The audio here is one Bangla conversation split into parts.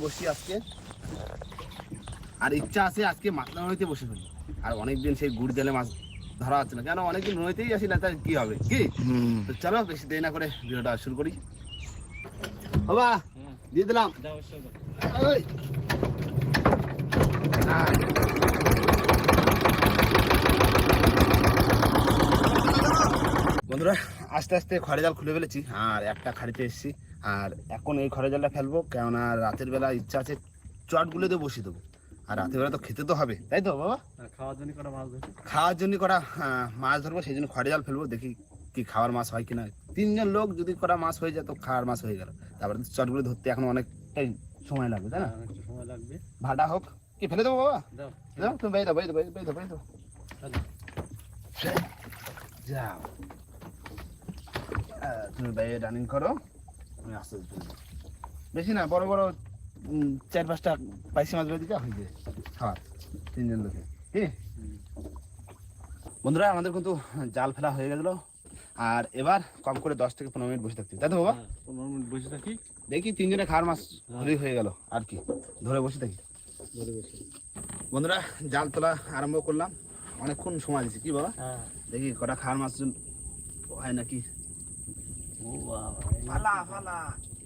বসি আজকে, আর ইচ্ছা আছে আজকে মাতলা নদীতে বসে ফেলি। আর অনেকদিন সেই গুড় জালে মাছ ধরা হচ্ছে না, কেন অনেকদিন নদীতেই আসি না, তাই কি হবে কি। তো চলো বেশি দেরি না করে ভিডিওটা শুরু করি। বাবা দিয়ে দিলাম। বন্ধুরা আস্তে আস্তে খড়ে জাল খুলে ফেলেছি, আর একটা খাড়িতে এসেছি। আর এখন এই খড়ে জালটা ফেলবো, কেননা রাতের বেলা ইচ্ছা আছে চটগুলো দিয়ে বসিয়ে দেবো। আর রাতের বেলা তো খেতে তো হবে, তাই তো বাবা? খাওয়ার জন্য করা মাছ ধরবো, খাওয়ার জন্য করা মাছ ধরবো, সেই জন্য খড়ে জাল ফেলবো। দেখি কি খাওয়ার মাছ হয় কিনা। 3 জন লোক যদি করা মাছ হয়ে যায় তো খাওয়ার মাছ হয়ে গেল। তারপরে চটগুলো ধরতে এখন অনেকটাই সময় লাগবে, তাই না? অনেকটা সময় লাগবে। ভাটা হোক, কি ফেলে দেবো বাবা? দাও দাও তুমি, বেয়ে দাও, বেয়ে দাও, বেয়ে দাও, বেয়ে দাও। যাও তুমি বেয়ে রানিং করো, আমি আস্তে আস্তে ফেলে দেবো। বেশি না, বড় বড় 4-5টা পাইসি মাছ বেঁধে দিতে হয়ে যায়। হ্যাঁ 3 জন লোকে কি। বন্ধুরা আমাদের কিন্তু জাল ফেলা হয়ে গেল, আর এবার কম করে 10 থেকে 15 মিনিট বসে থাকতে, তাই তো বাবা? 15 মিনিট বসে থাকি, দেখি 3 জনে খাওয়ার মাছ হলেই হয়ে গেল, আর কি ধরে বসে থাকি। ধরে বসে। বন্ধুরা জাল তোলা আরম্ভ করলাম, অনেকক্ষণ সময় দিচ্ছি, কি বাবা? হ্যাঁ দেখি কটা খাওয়ার মাছ হয় নাকি। ও বাবা, ফালা ফালা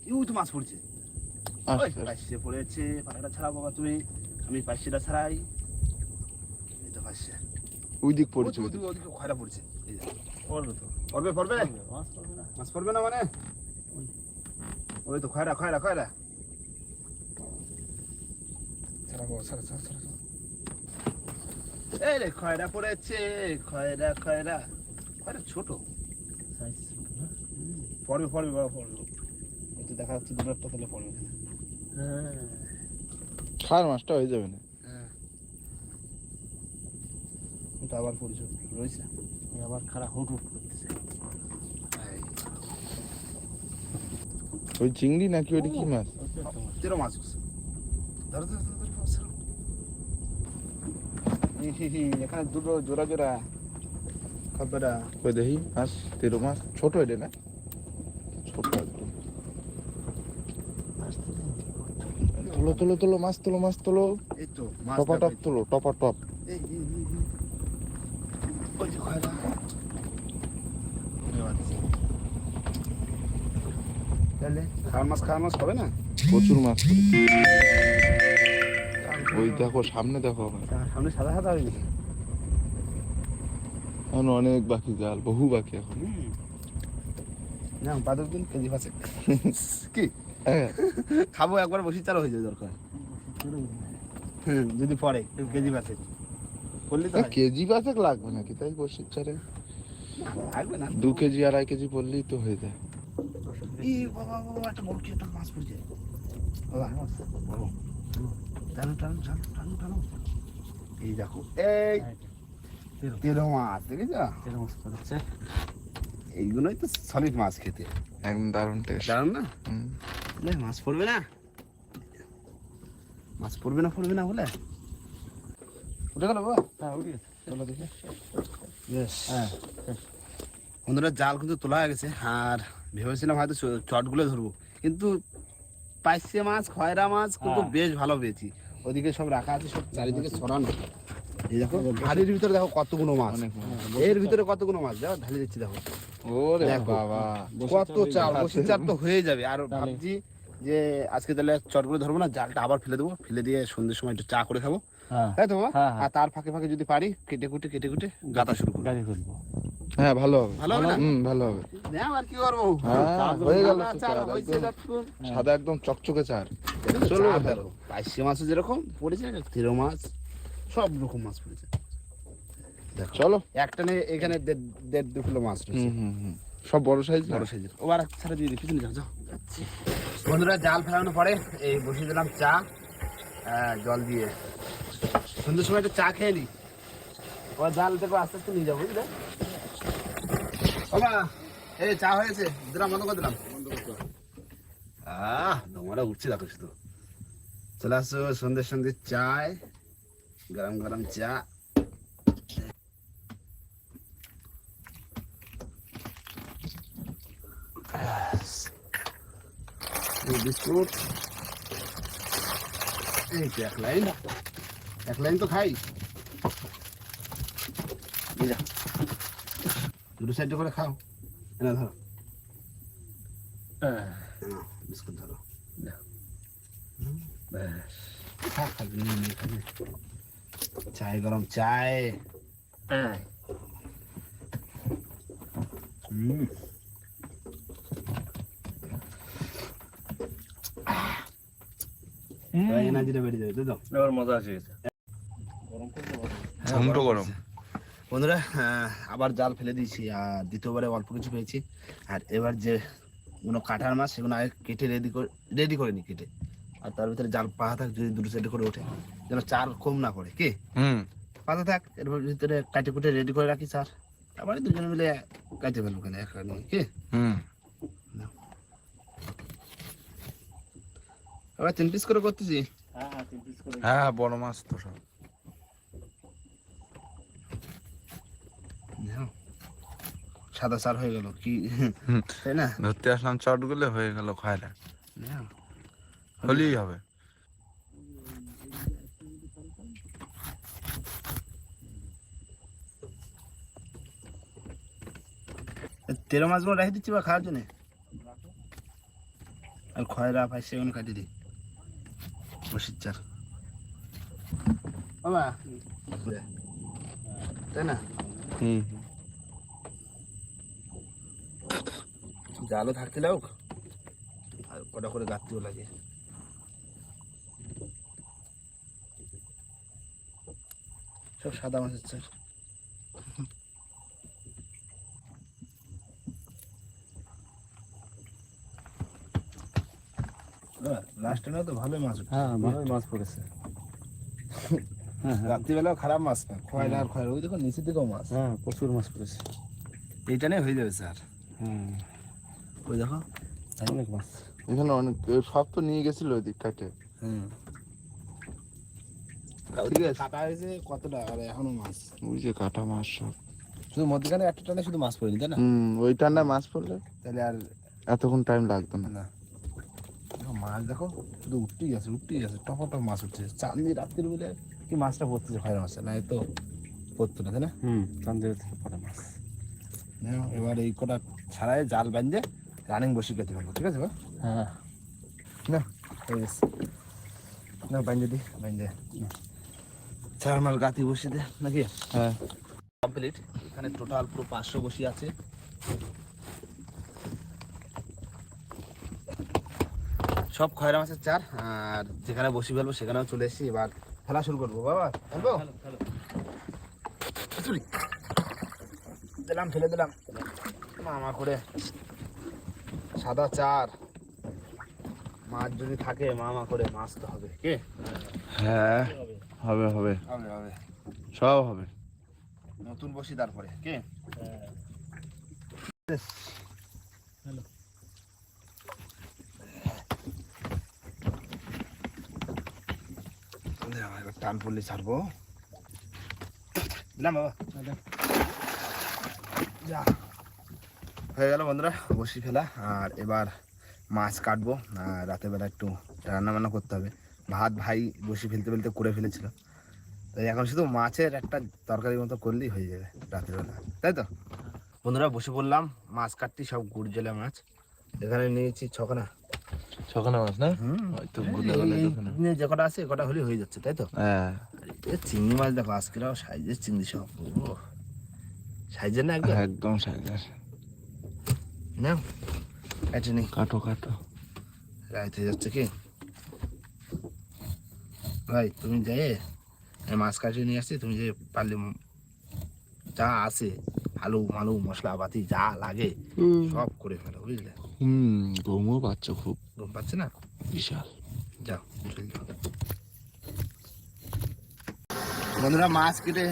ইউজ মাছ পড়ছে, পাইসে পড়েছে। পালাটা ছাড়া বাবা তুমি, আমি পাইসেটা ছাড়াই। এই তো পাইসে ওই দিক পড়ছে, ওদিকে খয়রা পড়ছে। এই যে পড়বে তো, পড়বে পড়বে মাছ পড়বে না, মাছ পড়বে না মানে ওই তো খয়রা খয়রা খয়রা। ছাড়া বাবা, ছাড়া ছাড়া ছাড়া। এই রে খয়রা পড়েছে, খয়রা খয়রা। খয়রা ছোট, সাইজ ছোট না। পড়বে পড়বে বাবা, পড়বে। এই তো দেখা যাচ্ছে দুটো একটা তাহলে পড়বে এখানে। হ্যাঁ খাওয়ার মাছটা হয়ে যাবে না। হ্যাঁ ওটা আবার পড়ছে রয়েছে। আবার খারাপ হুট হুট করতেছে। ওই চিংড়ি নাকি ওইটা কি মাছ? তেরো মাছ উঠছে। ধরো ধরো ধরো ধরো, ছাড়ো। এখানে দুটো জোড়া জোড়া খাবারা। ওই দেখি মাছ, তেরো মাছ, ছোট এটা না? ছোট একদম। তোলো তোলো তোলো মাছ, তোলো মাছ, তোলো। এই তো মাছ টপা টপ তোলো, টপা টপ। এই ওই যে খয়রা। তাহলে খাওয়ার মাছ হবে না? প্রচুর মাছ। ওই দেখো সামনে, দেখো সামনে সাদা সাদা হয়ে গেছে। এখন অনেক বাকি, জাল বহু বাকি এখন। না বাদক দিন কেজি পাচ্ছে কি হ্যাঁ খাবো, একবার বসি চালু হয়ে যায় দরকার। যদি পরে কেজি পাচ্ছে করলি তো কেজি পাঁচেক লাগবে নাকি, তাই বসির চারে লাগবে না। 2 কেজি 2.5 কেজি পড়লেই তো হয়ে যায়। এই বাবা বাবা, একটা বড় কি একটা মাছ পড়ছে বাবা, বড়। টানো টানো টানো টানো টানো। এই দেখো, এই তেরো মাছ দেখেছ? তেরো মাছ পড়েছে। এইগুলোই তো সলিড মাছ খেতে একদম দারুণ টেস্ট। দারুণ না? মাছ পড়বে না, মাছ পড়বে না, পড়বে না বলে উঠে গেল বাবা। হ্যাঁ উঠে গেছে, চলো দেখি। হ্যাঁ বন্ধুরা জাল কিন্তু তোলা হয়ে গেছে, আর ভেবেছিলাম হয়তো চটগুলো ধরবো, কিন্তু পাইসে মাছ খয়রা মাছ কিন্তু বেশ ভালো পেয়েছি। ওদিকে সব রাখা আছে, সব চারিদিকে ছড়ানো। এই দেখো হাড়ির ভিতরে দেখো কতগুলো মাছ, এর ভিতরে কতগুলো মাছ দেখো ঢালি দিচ্ছি। দেখো ওরে দেখো বাবা, কত চাল, বসির চাল তো হয়ে যাবে। আর ভাবছি যে আজকে তাহলে চটগুলো ধরবো না, জালটা আবার ফেলে দেবো, ফেলে দিয়ে সন্ধ্যের সময় একটু চা করে খাবো, তাই তো বাবা? আর তার ফাঁকে ফাঁকে যদি পারি কেটে কুটে গাতা শুরু করবো। গাড়ি করবো। হ্যাঁ ভালো হবে, ভালো হবে না? ভালো হবে। আর কি করবো, হয়ে গেল চাল হয়েছে যতক্ষণ। সাদা একদম চকচকে চার। চলো দেখো পাইসে মাছও যেরকম পড়েছে, তেরো মাছ, সব রকম মাছ পড়েছে। দেখো চলো একটা নেই, এখানে 1.5-2 কিলো মাছ রয়েছে, সব বড় সাইজ, বড় সাইজের। ওবার ছাড়া দিয়ে দিই, পিছনে যাও যাও। বন্ধুরা জাল ফেলানোর পরে এই বসিয়ে দিলাম চা, জল দিয়ে। সন্ধ্যের সময় একটা চা খেয়ে নি, ওর জাল থেকে আস্তে আস্তে নিয়ে যাবো, বুঝলে বাবা? এই চা হয়েছে, দিলাম, বন্ধ করে দিলাম। তোমারা উঠছে দেখো শুধু। চলে আসো সন্ধ্যে চায়, গরম গরম চা। বিস্কুট এই তো এক লাইন তো খাই। এই যা, দুটো সাইড করে খাও। না ধরো বিস্কুট ধরো। ব্যাস। খা খা, নিয়ে খাবে। চায় গরম চায়। এনার্জিটা বেড়ে যাবে, তাই তো? এবার মজা আসে গেছে। ঝুমটো গরম। বন্ধুরা আবার জাল ফেলে দিয়েছি, আর দ্বিতীয়বারে অল্প কিছু পেয়েছি। আর এবার যে কোনো কাঁঠার মাছ সেগুলো আগে কেটে রেডি করে নি কেটে, আর তার ভিতরে জাল পাতা থাক, যদি দুটো সাইডে করে ওঠে যেন চার কম না পড়ে, কি পাতা থাক এর ভিতরে কাটে কুটে রেডি করে রাখি স্যার, আবার দুজনে মিলে কাটে ফেলবো কেন একখানে, কি আবার 3 পিস করে করতেছি। হ্যাঁ বড় মাছ তো সব। সাদা সার হয়ে গেল কি, তাই না? ধরতে আসলাম চটগুলো হয়ে গেল খয়রা, হলেই হবে। তেরো মাছগুলো রেখে দিচ্ছি বা খাওয়ার জন্য, আর খয়রা পাইছে সেগুলো কাটিয়ে দিই বসির চার বাবা, তাই না? জালও থাকতে লাগুক, আর কটা করে গাঁততেও লাগে। সব সাদা মাছের চার। লাস্টে না তো ভালোই মাছ উঠছে। হ্যাঁ ভালোই মাছ পড়েছে। রাত্রিবেলাও খারাপ মাছ না, খয়রা আর খয়রা, ওই দেখো নিচের দিকেও মাছ। হ্যাঁ প্রচুর মাছ পড়েছে। এইটা নিয়ে হয়ে যাবে স্যার। ওই দেখো অনেক মাছ এখানে অনেক, সব তো নিয়ে গেছিল ওই দিক কাটে। কাটা হয়েছে কতটা, আর এখনো মাছ। ওই যে কাটা মাছ সব, শুধু মধ্যখানে একটা টানে শুধু মাছ পড়েনি, তাই না? ওই টান্ডা মাছ পড়লে তাহলে আর এতক্ষণ টাইম লাগতো না। না, মাছ দেখো শুধু উঠতেই আছে টপ টপ মাছ উঠছে। চাঁদনি রাত্রির বলে কি মাছটা পড়তেছে, খয়রা মাছটা, না তো পড়তো না, তাই না? চান্দের থেকে পড়ে মাছ। এবার এই কটা ছাড়াই জাল বাঁধে রানিং বসি কেটে ফেলবো, ঠিক আছে? হ্যাঁ না হয়ে গেছে, না বাঁধে দি, বাঁধে চার মাল গাতি বসি দে নাকি। হ্যাঁ কমপ্লিট। এখানে টোটাল পুরো 500 বসি আছে। সব খয়রা মাছের চার, আর যেখানে বসি ফেলবো সেখানেও চলে এসেছি। এবার খেলা শুরু করবো। বাবা ফেলবো, দিলাম, ফেলে দিলাম। মামা করে সাদা চার মাছ যদি থাকে, মামা করে মাছ তো হবে, কি? হ্যাঁ হবে হবে হবে হবে, সব হবে। নতুন বসি তারপরে, কি? এবার টান পড়লে ছাড়বো, দিলাম বাবা। যা হয়ে গেল বন্ধুরা বসি ফেলা। আর এবার মাছ কাটবো, আর রাতের বেলা একটু রান্না বান্না করতে হবে। ভাত ভাই বসি ফেলতে ফেলতে করে ফেলেছিল, তাই এখন শুধু মাছের একটা তরকারি মতো করলেই হয়ে যাবে রাতের বেলা, তাই তো? বন্ধুরা বসে পড়লাম মাছ কাটতে, সব গুড় জেলা মাছ। এখানে নিয়েছি ছখানা মাছ না? যে কটা আছে কটা হলে হয়ে যাচ্ছে, তাই তো? হ্যাঁ চিংড়ি মাছ দেখো আজকেরাও সাইজের চিংড়ি, সব সাইজের না একদম একদম সাইজের। না কাটে নেই, কাটো কাটো, রাইত হয়ে যাচ্ছে। কি ভাই তুমি যাই মাছ কাটিয়ে নিয়ে আসছি, তুমি যে পারলে যা আছে আলু মালু মশলা পাতি যা লাগে সব করে ফেলো, বুঝলে? গরমও পাচ্ছ খুব, ঘুম পাচ্ছে না বিশাল। যাও বন্ধুরা মাছ কেটে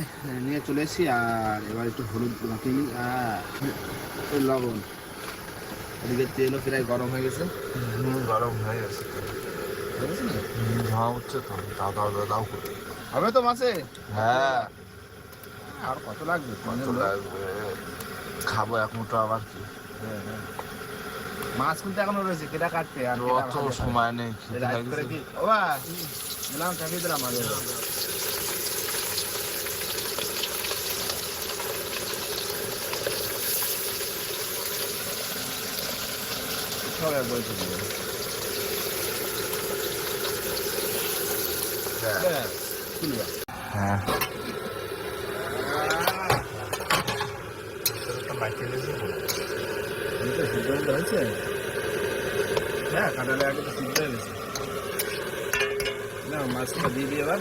নিয়ে চলে এসেছি। আর এবার একটু হলুদ মাখিয়ে নিই, আর লবণ। এদিকে তেলও প্রায় গরম হয়ে গেছে। গরম হয়ে গেছে, ধোঁয়া উঠছে তো, দাও হবে তো মাছে। হ্যাঁ আর কত লাগবে? লাগবে, খাবো এক মুঠো আবার কি। মাছ কিন্তু এখনো রয়েছে, কেটা কাটতে আর কেটা অত ভাজা খাবে। সময় নেই, খিদে রাইস করে লাগছে। কি ওবা দিলাম, চাপিয়ে দিলাম আগে। সব একবার চলে যাবে। ব্যাস, তুলবা। হ্যাঁ এটা সিদ্ধ হয়েছে? হ্যাঁ, কাঁটালে আগে তো সিদ্ধ হয়ে গেছে। না, মাছটা দিয়ে দিই এবার।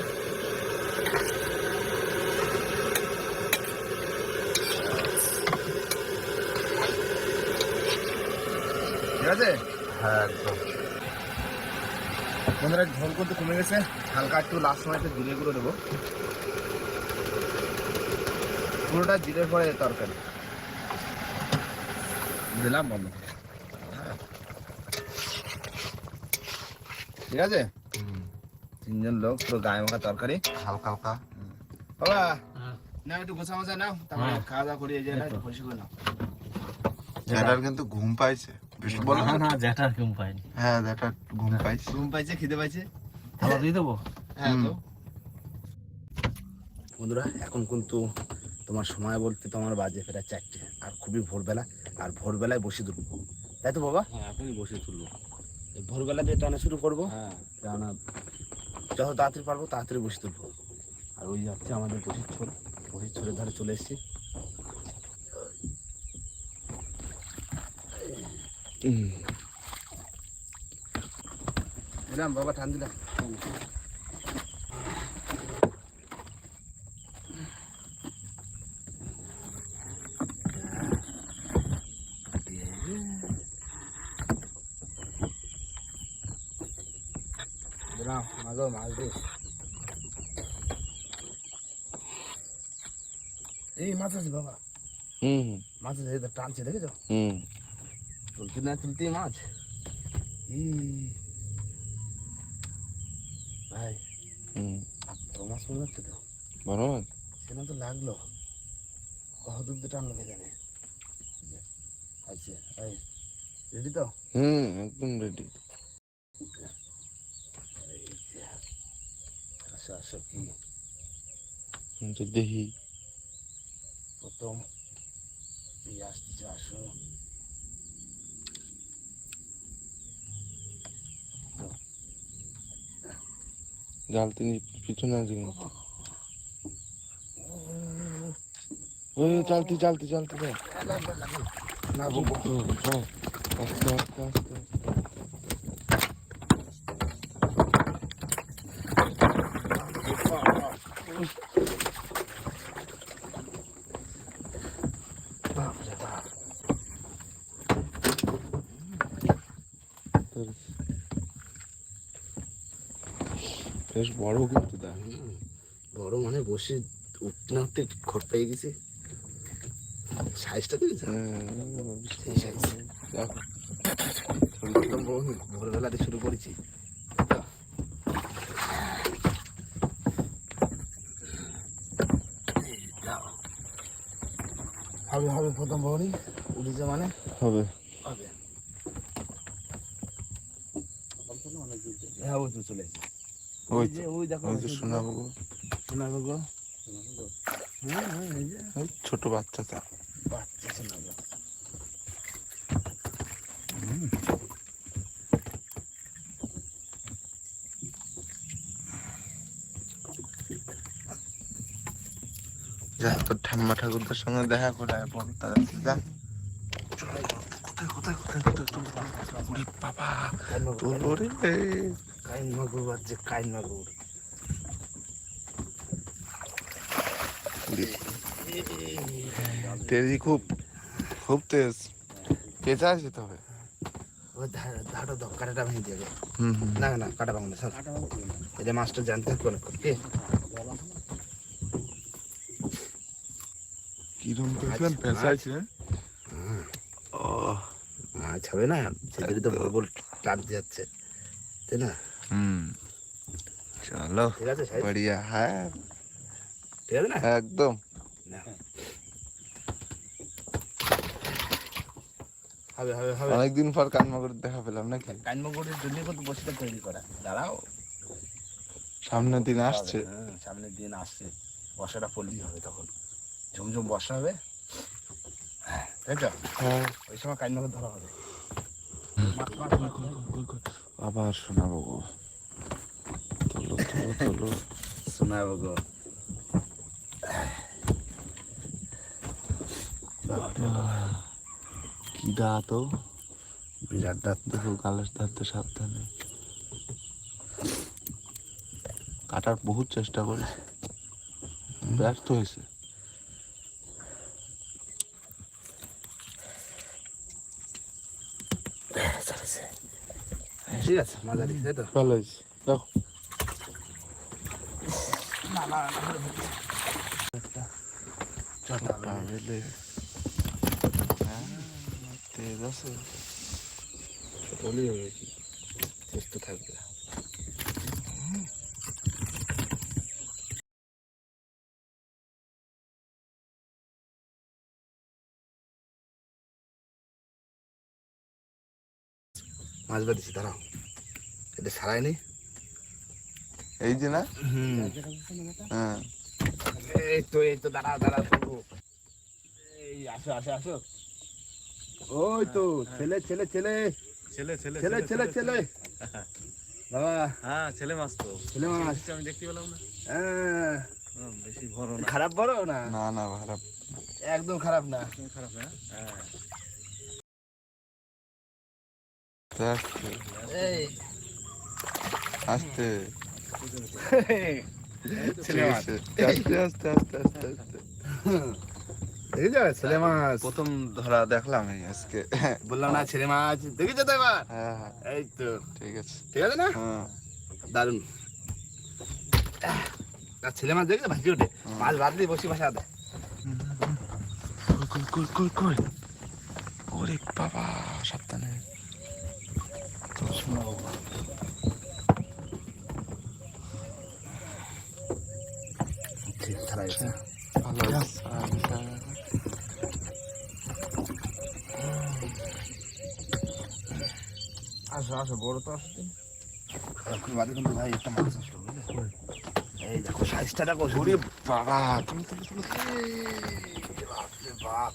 ঠিক আছে? হ্যাঁ একদম। বন্ধুরা, ঝোল করতে কমে গেছে, হালকা একটু লাস্ট সময় একটু জিরে গুঁড়ো দেবো। পুরোটা জিরে পরে তরকারি দিলাম বন্ধ। ঠিক আছে, তিনজন লোক পুরো গায়ে মাখা তরকারি। হালকা হালকা। বাবা না একটু গোছা মোছা নাও, তারপরে খাওয়া দাওয়া করি। এই যে একটু পরিষ্কার করে নাও। জ্যাঠার কিন্তু ঘুম পাইছে, বেশি বলো না না। না, জ্যাঠার কেউ পাইনি। হ্যাঁ জ্যাঠার ঘুম পাইছে। ঘুম পাইছে, খিদে পাইছে। খাবার দিয়ে দেবো? হ্যাঁ তো বন্ধুরা, এখন কিন্তু তোমার সময় বলতে তোমার বাজে ফেরা 4টে, আর খুবই ভোরবেলা, আর ভোরবেলায় বসে তুলবো, তাই তো বাবা? হ্যাঁ, এখনই বসে তুলবো। এই ভোরবেলা দিয়ে টানা শুরু করবো, হ্যাঁ, টানা যত তাড়াতাড়ি পারবো তাড়াতাড়ি বসে তুলবো। আর ওই যাচ্ছে আমাদের বসির ছোলের ধারে চলে এসেছি। দিলাম বাবা, টান দিলাম। দিলাম মাগো, মাছ দিস। এই মাছ আছে বাবা, মাছ আছে, এই তো টানছে, দেখেছো? তুলতে না তুলতেই মাছ। ভাই বড় মাছ মনে হচ্ছে তো, বড় মাছ? সেটা তো লাগলো, কত দূর দিয়ে টানলো কে জানে। আচ্ছা, এই রেডি তো? একদম রেডি। আসো আসো, কি দেখি প্রথম আসতেছে, আসো। জাল তিনি পিছনে আছে কিন্তু। ওই চালতি চালতি চালতি না আস্তে আস্তে আস্তে আস্তে। বেশ বড় কিন্তু দা। বড় মানে বসে উঠতে না উঠতে খট পেয়ে গেছি। সাইজটা দেখেছো? সেই সাইজ। একদম ভোরবেলাতে শুরু করেছি। হবে হবে, প্রথম বহরই উঠেছে মানে হবে। হবে। হ্যাঁ, ওই তো চলে এসেছে। ওই যে ওই দেখো, ওই যে শোনাবো গো। শোনাবো গো। হ্যাঁ হ্যাঁ, এই যে ওই ছোট বাচ্চাটা। বাচ্চা শোনাবো। যা তোর ঠাম্মা ঠাকুরদের সঙ্গে দেখা করে আয়, বল তার কাছে যা। কোথায় কোথায় কোথায় কোথায় তুলবো? ওরে বাবা, তুলবো রে। কাইন মাগুর বাজছে, কাইন মাগুর। তেজি খুব খুব তেজ। পেঁচা আছে তবে। ওই ধারটা দাও, কাঁটাটা ভেঙে যাবে। হুম। না না, কাঁটা ভাঙবে না, স্যার। এটা মাছটা জানতে হবে কে। কিরম পেয়েছিলাম, পেঁচা আছে। ও মাছ হবে না, সেদিকে তো বল টানতে যাচ্ছে, তাই না? চলো ঠিক আছে সাহেব, বড়িয়া। হ্যাঁ ঠিক আছে না? একদম। না, হবে হবে হবে। অনেকদিন পর কানমাগুর দেখা পেলাম নাকি? কানমাগুড়ির জন্য কিন্তু বসিটা তৈরি করা। দাঁড়াও, সামনের দিন আসছে। হ্যাঁ, সামনের দিন আসছে, বর্ষাটা পড়লেই হবে, তখন ঝুমঝুম বর্ষা হবে, তাই তো? হ্যাঁ, ওই সময় কানমাগুড় ধরা হবে। আবার শোনাবো গো। তোলো তোলো তোলো। শোনাবো গো। কি দাঁত ও, বিরাট দাঁত। দেখো গালের দাঁতে সাবধানে। কাটার বহুত চেষ্টা করেছে, ব্যর্থ হয়েছে। ঠিক আছে, মজা দিচ্ছে, তাই তো? ভালো হয়েছে, দেখো। বেলে হ্যাঁ, তেজ আছে। বলি হবে কি, চেষ্টা থাকবে। মাছ বাঁধিছি, দাঁড়াও, এটা ছাড়াই নি। এই যে না, হ্যাঁ এই তো দাঁড়াও দাঁড়াও করবো। এই আসো আসো আসো, ওই তো ছেলে ছেলে ছেলে ছেলে ছেলে ছেলে ছেলে ছেলে বাবা, হ্যাঁ ছেলে মাছ তো, ছেলে মাছ। আমি দেখতে পেলাম না। হ্যাঁ, বেশি বড় না, খারাপ বড় না, না না ভাড়া একদম খারাপ না। খারাপ না। হ্যাঁ আসতে এই আসতে ছেলে মাছ, আস্তে আস্তে আস্তে আস্তে আস্তে। দেখেছো ছেলে মাছ? প্রথম ধরা দেখলাম এই আজকে। বললাম না ছেলে মাছ, দেখেছো তো এবার? হ্যাঁ হ্যাঁ, এই তো, ঠিক আছে। ঠিক আছে না? হ্যাঁ, দারুন। আর ছেলে মাছ দেখেছো ভাসি ওঠে, মাছ বাদ দিয়ে বসি ভাসা দেয়। কই কই কই কই, ওরে বাবা, সাবধানে। ঠিক ছাড়া গেছে। ভালো হয়েছে। আসো আসো, বড় তো আসছে। এখন বাদে কিন্তু ভাই একটা মাছ আসলো, বুঝলে? এই দেখো সাইজটা দেখো, ওরে বাবা, তুমি তুমি তুমি। বাপরে বাপ,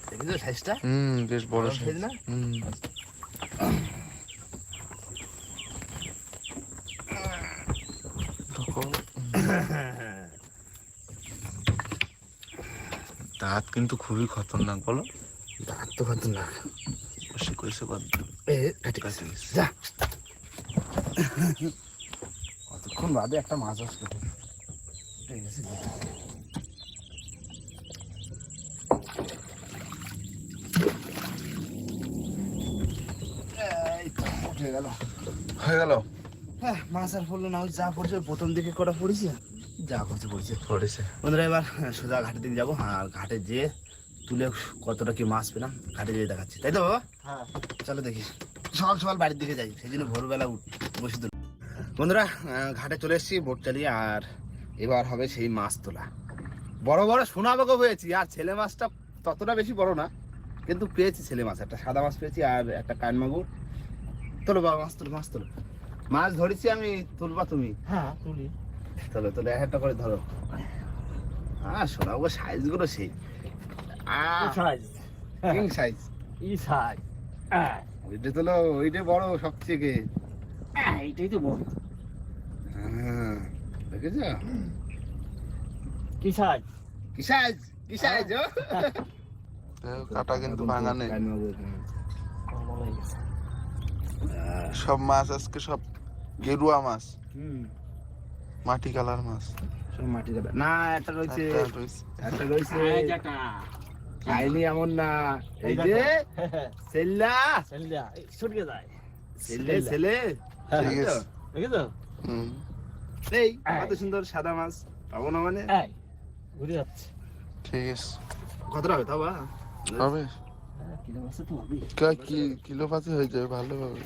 দেখেছো সাইজটা? বেশ বড় বড় size না? দাঁত কিন্তু খুবই খতরনাক, বলো। দাঁত তো খতরনাক। বসে কইছে কত কাটি কাটি যা। কতক্ষণ বাদে একটা মাছ আসলো, ঠিক আছে। এই তো উঠে গেল। হয়ে গেল। হ্যাঁ, মাছ আর পড়লো না, ওই যা পড়ছে প্রথম দিকে কটা পড়েছি, যা করছে পড়ছে। পড়েছে। বন্ধুরা এবার সোজা ঘাটের দিকে যাবো, আর ঘাটে যেয়ে তুলে কতটা কি মাছ পেলাম ঘাটে যেয়ে দেখাচ্ছি, তাই তো? হ্যাঁ চলো দেখি, সকাল সকাল বাড়ির দিকে যাই, সেই জন্য ভোরবেলা বসে তুলি। বন্ধুরা ঘাটে চলে এসেছি বোট চালিয়ে, আর এবার হবে সেই মাছ তোলা। বড় বড় সোনাবাগো পেয়েছি, আর ছেলে মাছটা ততটা বেশি বড় না, কিন্তু পেয়েছি ছেলে মাছ, একটা সাদা মাছ পেয়েছি আর একটা কানমাগুর। তোলো বাবা, মাছ তোলো মাছ তোলো। মাছ ধরেছি আমি, তুলবা তুমি? হ্যাঁ তুলি। তোলো তোলো, একটা করে ধরো। হ্যাঁ সোনাবাগো সাইজ গুলো সেই সাইজ, কিং সাইজ। ই সাইজ, ওইটা তোলো, ওইটা বড় সবথেকে। এইটাই তো বড়। হ্যাঁ দেখেছো কি সাইজ? কি সাইজ, কি সাইজ? কাটা কিন্তু ভাঙা নেই। কানমাগুর, সব মাছ আজকে সব গেরুয়া মাছ, হুম, মাটি কালার মাছ। সব মাটি কাটা না, একটা রয়েছে, একটা রয়েছে। একটা রয়েছে। খাইনি এমন না, এই যে সেল্লা, ছুটকে যায়। ছেলে ছেলে, ঠিক আছে। দেখেছো? এই কত সুন্দর সাদা মাছ পাবো না মানে? ঘুরে যাচ্ছে। ঠিক আছে, কতটা হবে তাও? হবে। কিলো মাছ তো হবে। কিলো পাতি হয়ে যাবে ভালোভাবে।